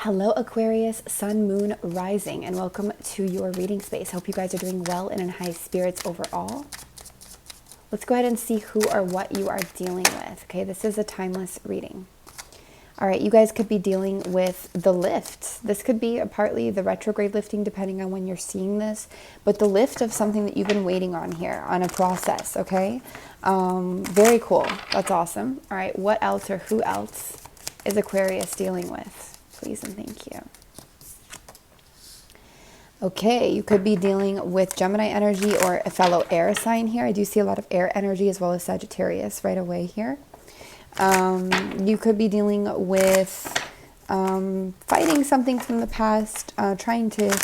Hello Aquarius, Sun, Moon, Rising, and welcome to your reading space. Hope you guys are doing well and in high spirits overall. Let's go ahead and see who or what you are dealing with. Okay, this is a timeless reading. All right, you guys could be dealing with the lift. This could be partly the retrograde lifting, depending on when you're seeing this, but the lift of something that you've been waiting on here, on a process, okay? Very cool. That's awesome. All right, what else or who else is Aquarius dealing with? Please and thank you. Okay, you could be dealing with Gemini energy or a fellow air sign here. I do see a lot of air energy as well as Sagittarius right away here. You could be dealing with fighting something from the past, trying to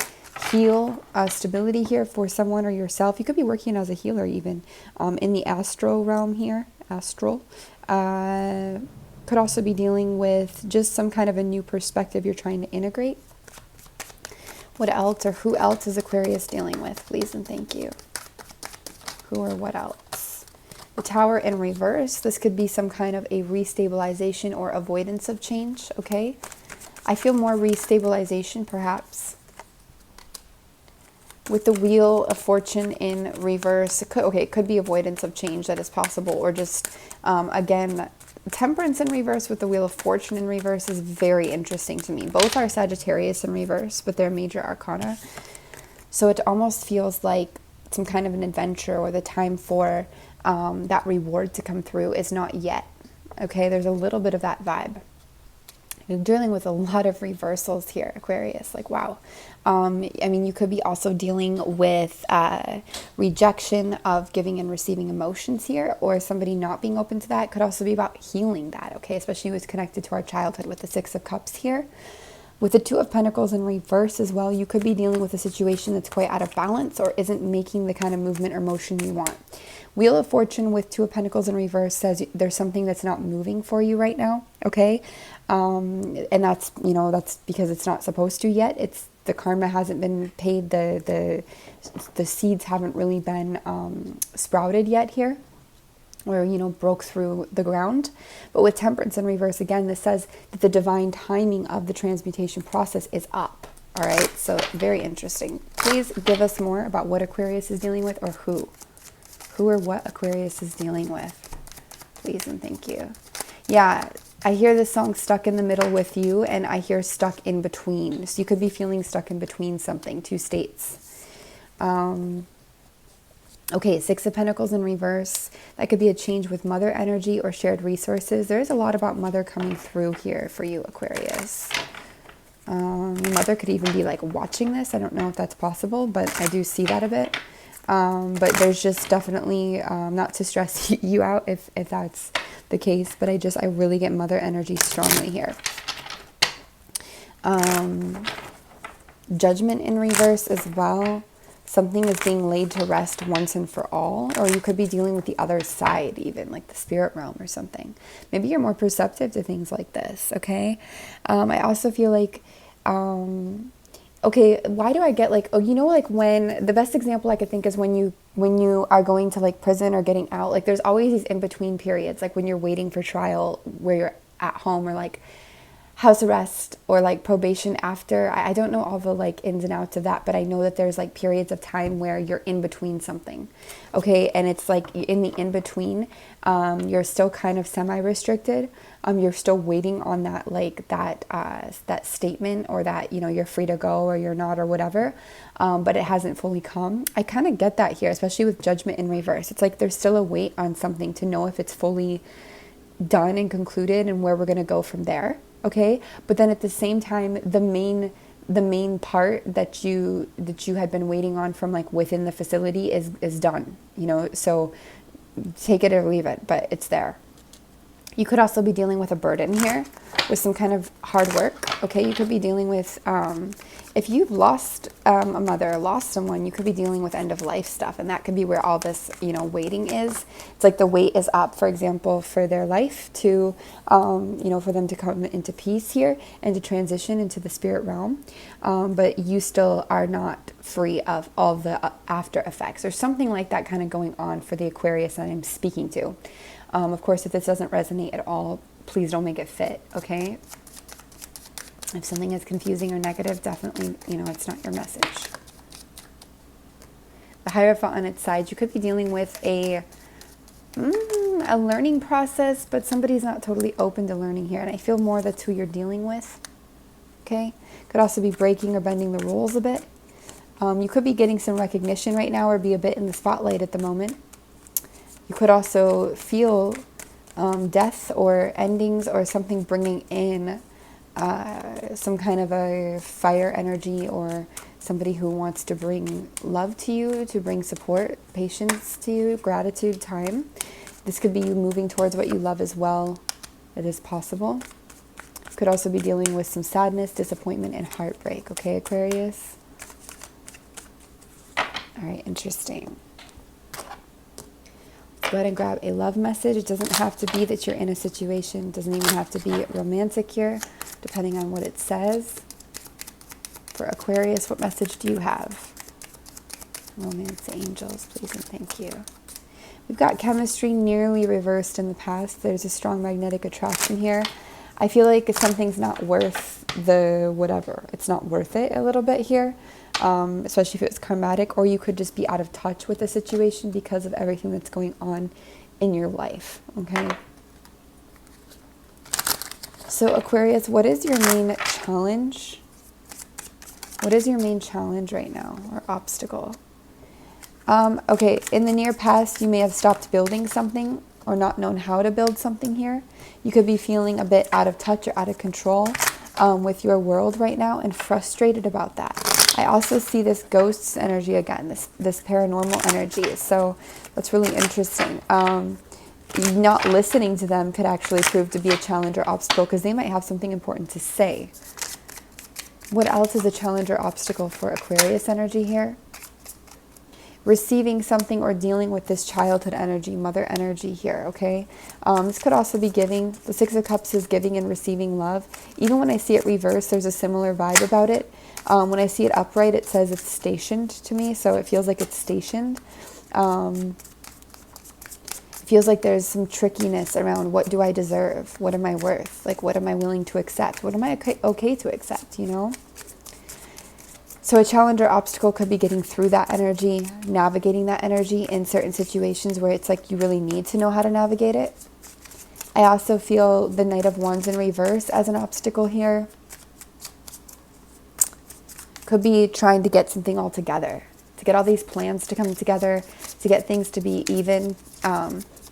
heal stability here for someone or yourself. You could be working as a healer even in the astral realm here. Astral. Could also be dealing with just some kind of a new perspective you're trying to integrate. What else or who else is Aquarius dealing with? Please and thank you. Who or what else? The Tower in reverse. This could be some kind of a restabilization or avoidance of change, okay? I feel more restabilization perhaps. With the Wheel of Fortune in reverse, it could be avoidance of change that is possible, or just, again, Temperance in reverse with the Wheel of Fortune in reverse is very interesting to me. Both are Sagittarius in reverse, but they're major arcana. So it almost feels like some kind of an adventure, or the time for that reward to come through is not yet. Okay, there's a little bit of that vibe. You're dealing with a lot of reversals here, Aquarius. Like, wow. I mean, you could be also dealing with rejection of giving and receiving emotions here, or somebody not being open to that. Could also be about healing that, okay? Especially what's connected to our childhood with the Six of Cups here. With the Two of Pentacles in reverse as well, you could be dealing with a situation that's quite out of balance or isn't making the kind of movement or motion you want. Wheel of Fortune with Two of Pentacles in reverse says there's something that's not moving for you right now, okay? And that's, you know, that's because it's not supposed to yet. It's the karma hasn't been paid. The seeds haven't really been sprouted yet here, or, you know, broke through the ground. But with Temperance in reverse, again, this says that the divine timing of the transmutation process is up. All right, so very interesting. Please give us more about what Aquarius is dealing with, or who or what Aquarius is dealing with. Please and thank you. Yeah, I hear this song Stuck in the Middle with You, and I hear stuck in between. So you could be feeling stuck in between something, two states. Okay, Six of Pentacles in reverse. That could be a change with mother energy or shared resources. There is a lot about mother coming through here for you, Aquarius. Mother could even be like watching this. I don't know if that's possible, but I do see that a bit. But there's just definitely, not to stress you out if that's the case, but I really get mother energy strongly here. Judgment in reverse as well. Something is being laid to rest once and for all, or you could be dealing with the other side, even like the spirit realm or something. Maybe you're more perceptive to things like this, okay? I also feel like, okay, why do I get like, oh, you know, like when, the best example I could think is when you are going to like prison or getting out, like there's always these in-between periods, like when you're waiting for trial where you're at home, or like house arrest, or like probation after. I don't know all the like ins and outs of that, but I know that there's like periods of time where you're in between something, okay? And it's like in the in-between, you're still kind of semi-restricted. You're still waiting on that, like that statement, or that, you know, you're free to go or you're not or whatever, but it hasn't fully come. I kind of get that here, especially with Judgment in reverse. It's like there's still a wait on something to know if it's fully done and concluded and where we're going to go from there. Okay, but then at the same time, the main part that you had been waiting on from like within the facility is done, you know, so take it or leave it, but it's there. You could also be dealing with a burden here with some kind of hard work. Okay, you could be dealing with, if you've lost a mother, lost someone, you could be dealing with end of life stuff. And that could be where all this, you know, waiting is. It's like the wait is up, for example, for their life to, you know, for them to come into peace here and to transition into the spirit realm. But you still are not free of all the after effects, or something like that kind of going on for the Aquarius that I'm speaking to. Of course, if this doesn't resonate at all, please don't make it fit, okay? If something is confusing or negative, definitely, you know, it's not your message. The Hierophant on its side, you could be dealing with a learning process, but somebody's not totally open to learning here. And I feel more that's who you're dealing with. Okay? Could also be breaking or bending the rules a bit. You could be getting some recognition right now or be a bit in the spotlight at the moment. You could also feel death or endings or something bringing in some kind of a fire energy, or somebody who wants to bring love to you, to bring support, patience to you, gratitude, time. This could be you moving towards what you love as well. It is possible. Could also be dealing with some sadness, disappointment, and heartbreak. Okay, Aquarius? All right, interesting. Go ahead and grab a love message. It doesn't have to be that you're in a situation. It doesn't even have to be romantic here, depending on what it says. For Aquarius, what message do you have? Romance, angels, please and thank you. We've got chemistry nearly reversed in the past. There's a strong magnetic attraction here. I feel like if something's not worth the whatever, it's not worth it a little bit here. Especially if it's karmatic, or you could just be out of touch with the situation because of everything that's going on in your life, okay? So Aquarius, what is your main challenge? What is your main challenge right now, or obstacle? Okay, in the near past, you may have stopped building something or not known how to build something here. You could be feeling a bit out of touch or out of control with your world right now and frustrated about that. I also see this ghosts energy again, this paranormal energy. So that's really interesting. Not listening to them could actually prove to be a challenge or obstacle, because they might have something important to say. What else is a challenge or obstacle for Aquarius energy here? Receiving something or dealing with this childhood energy, mother energy here, okay? This could also be giving. The Six of Cups is giving and receiving love. Even when I see it reversed, there's a similar vibe about it. When I see it upright, it says it's stationed to me, so it feels like it's stationed. It feels like there's some trickiness around what do I deserve? What am I worth? Like, what am I willing to accept? What am I okay to accept, you know? So a challenge or obstacle could be getting through that energy, navigating that energy in certain situations where it's like you really need to know how to navigate it. I also feel the Knight of Wands in reverse as an obstacle here. Could be trying to get something all together, to get all these plans to come together, to get things to be even,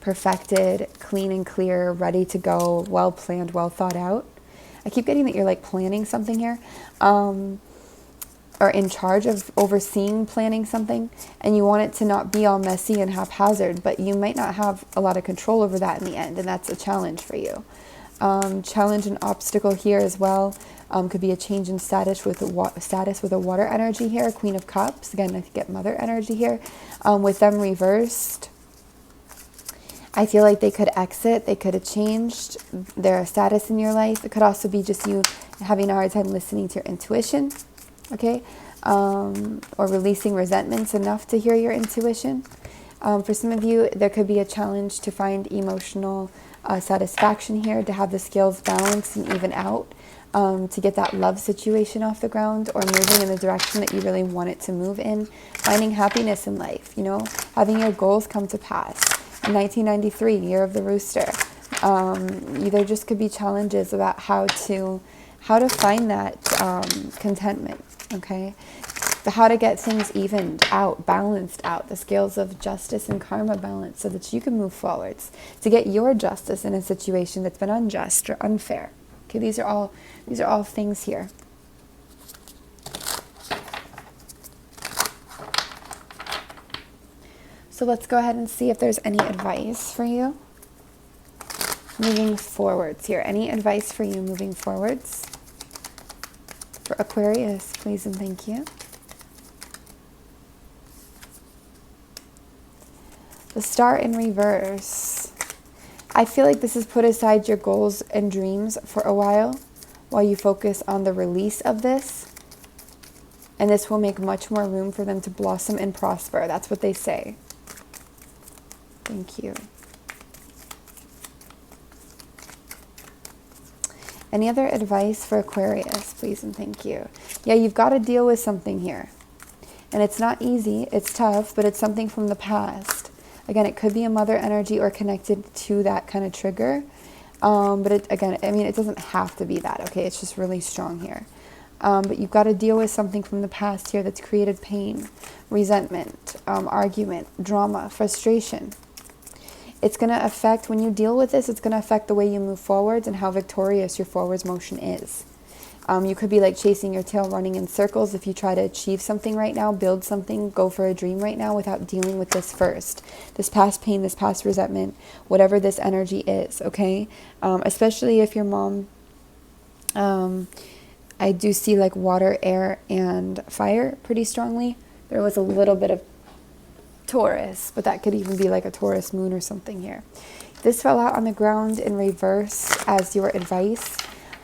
perfected, clean and clear, ready to go, well planned, well thought out. I keep getting that you're like planning something here. Or in charge of overseeing planning something, and you want it to not be all messy and haphazard, but you might not have a lot of control over that in the end, and that's a challenge for you. Challenge and obstacle here as well. Could be a change in status with a water energy here, Queen of Cups. Again, I get mother energy here. With them reversed, I feel like they could exit. They could have changed their status in your life. It could also be just you having a hard time listening to your intuition. Okay, or releasing resentments enough to hear your intuition. For some of you, there could be a challenge to find emotional satisfaction here, to have the scales balanced and even out, to get that love situation off the ground, or moving in the direction that you really want it to move in, finding happiness in life, you know, having your goals come to pass. 1993, year of the rooster. There just could be challenges about how to find that contentment, okay? How to get things evened out, balanced out, the scales of justice and karma balanced, so that you can move forwards, to get your justice in a situation that's been unjust or unfair. Okay, these are all things here. So let's go ahead and see if there's any advice for you moving forwards here. Any advice for you moving forwards? For Aquarius, please and thank you. The Star in reverse. I feel like this has put aside your goals and dreams for a while you focus on the release of this. And this will make much more room for them to blossom and prosper. That's what they say. Thank you. Any other advice for Aquarius, please and thank you? Yeah, you've got to deal with something here. And it's not easy, it's tough, but it's something from the past. Again, it could be a mother energy or connected to that kind of trigger. But again, I mean, it doesn't have to be that, okay? It's just really strong here. But you've got to deal with something from the past here that's created pain, resentment, argument, drama, frustration. It's going to affect, when you deal with this, it's going to affect the way you move forwards and how victorious your forwards motion is. You could be like chasing your tail, running in circles if you try to achieve something right now, build something, go for a dream right now without dealing with this first. This past pain, this past resentment, whatever this energy is, okay? Especially if your mom, I do see like water, air, and fire pretty strongly. There was a little bit of Taurus, but that could even be like a Taurus moon or something here. This fell out on the ground in reverse as your advice.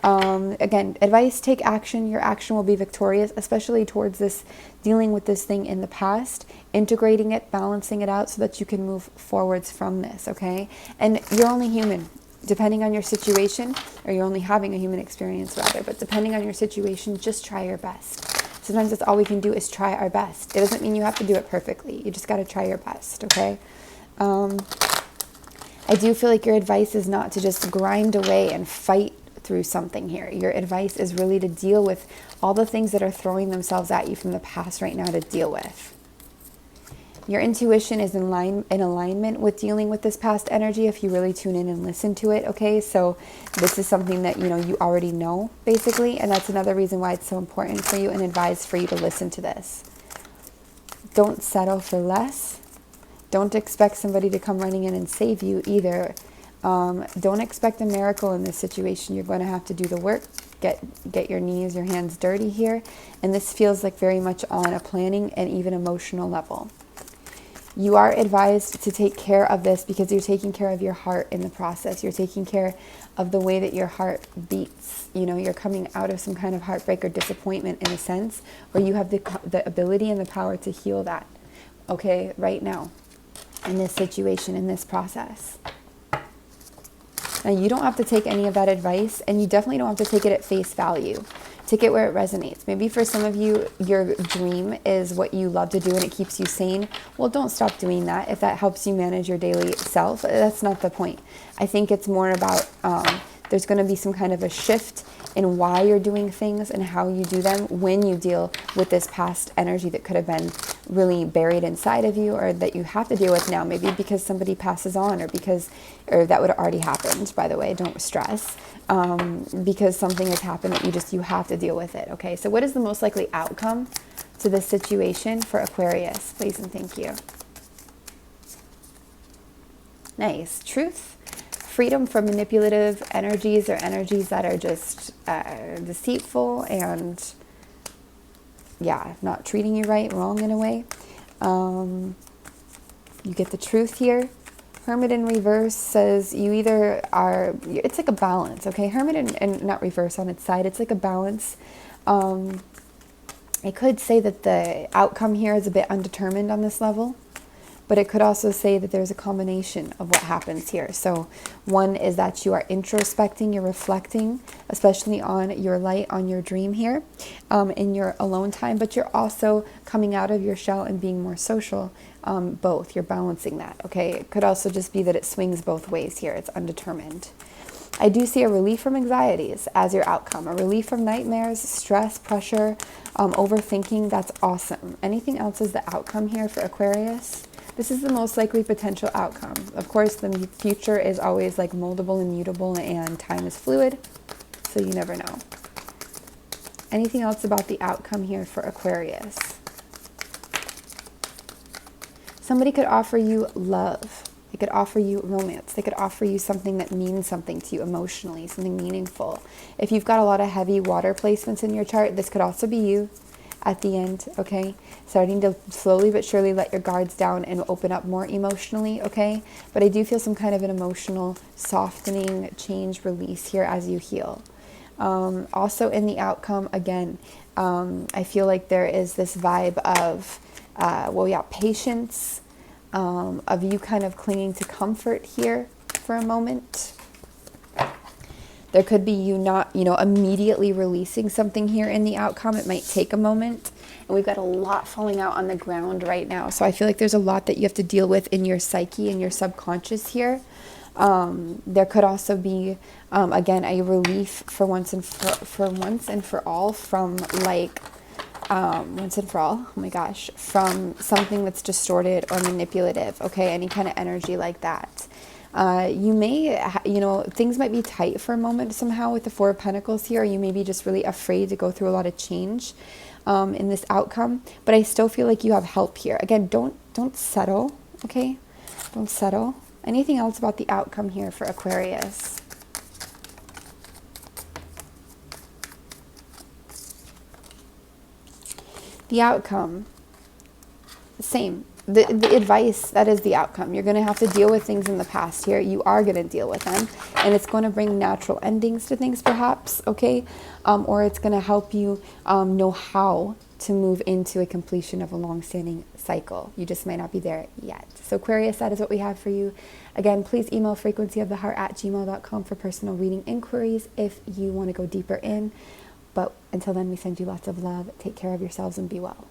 Again, advice, take action. Your action will be victorious, especially towards this, dealing with this thing in the past, integrating it, balancing it out so that you can move forwards from this, okay? And you're only human, depending on your situation, or you're only having a human experience rather, but depending on your situation, just try your best. Sometimes that's all we can do is try our best. It doesn't mean you have to do it perfectly. You just got to try your best, okay? I do feel like your advice is not to just grind away and fight through something here. Your advice is really to deal with all the things that are throwing themselves at you from the past right now to deal with. Your intuition is in alignment with dealing with this past energy if you really tune in and listen to it, okay? So this is something that, you know, you already know, basically, and that's another reason why it's so important for you and advised for you to listen to this. Don't settle for less. Don't expect somebody to come running in and save you either. Don't expect a miracle in this situation. You're going to have to do the work, get your knees, your hands dirty here, and this feels like very much on a planning and even emotional level. You are advised to take care of this because you're taking care of your heart in the process. You're taking care of the way that your heart beats. You know, you're coming out of some kind of heartbreak or disappointment in a sense, where you have the ability and the power to heal that, okay, right now, in this situation, in this process. Now, you don't have to take any of that advice, and you definitely don't have to take it at face value. Take it where it resonates. Maybe for some of you, your dream is what you love to do and it keeps you sane. Well, don't stop doing that. If that helps you manage your daily self, that's not the point. I think it's more about there's going to be some kind of a shift in why you're doing things and how you do them when you deal with this past energy that could have been really buried inside of you, or that you have to deal with now, maybe because somebody passes on, or that would have already happened, by the way, don't stress, because something has happened that you have to deal with it, okay? So what is the most likely outcome to this situation for Aquarius? Please and thank you. Nice. Truth. Freedom from manipulative energies, or energies that are just deceitful and, yeah, not treating you right, wrong in a way. You get the truth here. Hermit in reverse says you either are, it's like a balance, okay? Hermit and not reverse on its side, it's like a balance. It could say that the outcome here is a bit undetermined on this level, but it could also say that there's a combination of what happens here. So one is that you are introspecting, you're reflecting, especially on your light, on your dream here, in your alone time, but you're also coming out of your shell and being more social. Both, you're balancing that, okay? It could also just be that it swings both ways here. It's undetermined. I do see a relief from anxieties as your outcome, a relief from nightmares, stress, pressure, overthinking. That's awesome. Anything else is the outcome here for Aquarius? This is the most likely potential outcome. Of course, the future is always like moldable and mutable, and time is fluid, so you never know. Anything else about the outcome here for Aquarius? Somebody could offer you love. They could offer you romance. They could offer you something that means something to you emotionally, something meaningful. If you've got a lot of heavy water placements in your chart, this could also be you at the end, okay? Starting to slowly but surely let your guards down and open up more emotionally, okay? But I do feel some kind of an emotional softening, change, release here as you heal. Also in the outcome, again, I feel like there is this vibe of, patience, of you kind of clinging to comfort here for a moment. There could be you not, immediately releasing something here in the outcome. It might take a moment. And we've got a lot falling out on the ground right now. So I feel like there's a lot that you have to deal with in your psyche and your subconscious here. There could also be, again, a relief for once and for all from like, once and for all, oh my gosh, from something that's distorted or manipulative, okay, any kind of energy like that. You may, things might be tight for a moment somehow with the Four of Pentacles here. Or you may be just really afraid to go through a lot of change in this outcome. But I still feel like you have help here. Again, don't settle, okay? Don't settle. Anything else about the outcome here for Aquarius? The outcome, same. The advice, that is the outcome. You're going to have to deal with things in the past here. You are going to deal with them. And it's going to bring natural endings to things perhaps, okay? Or it's going to help you know how to move into a completion of a long-standing cycle. You just might not be there yet. So Aquarius, that is what we have for you. Again, please email frequencyoftheheart@gmail.com for personal reading inquiries if you want to go deeper in. But until then, we send you lots of love. Take care of yourselves and be well.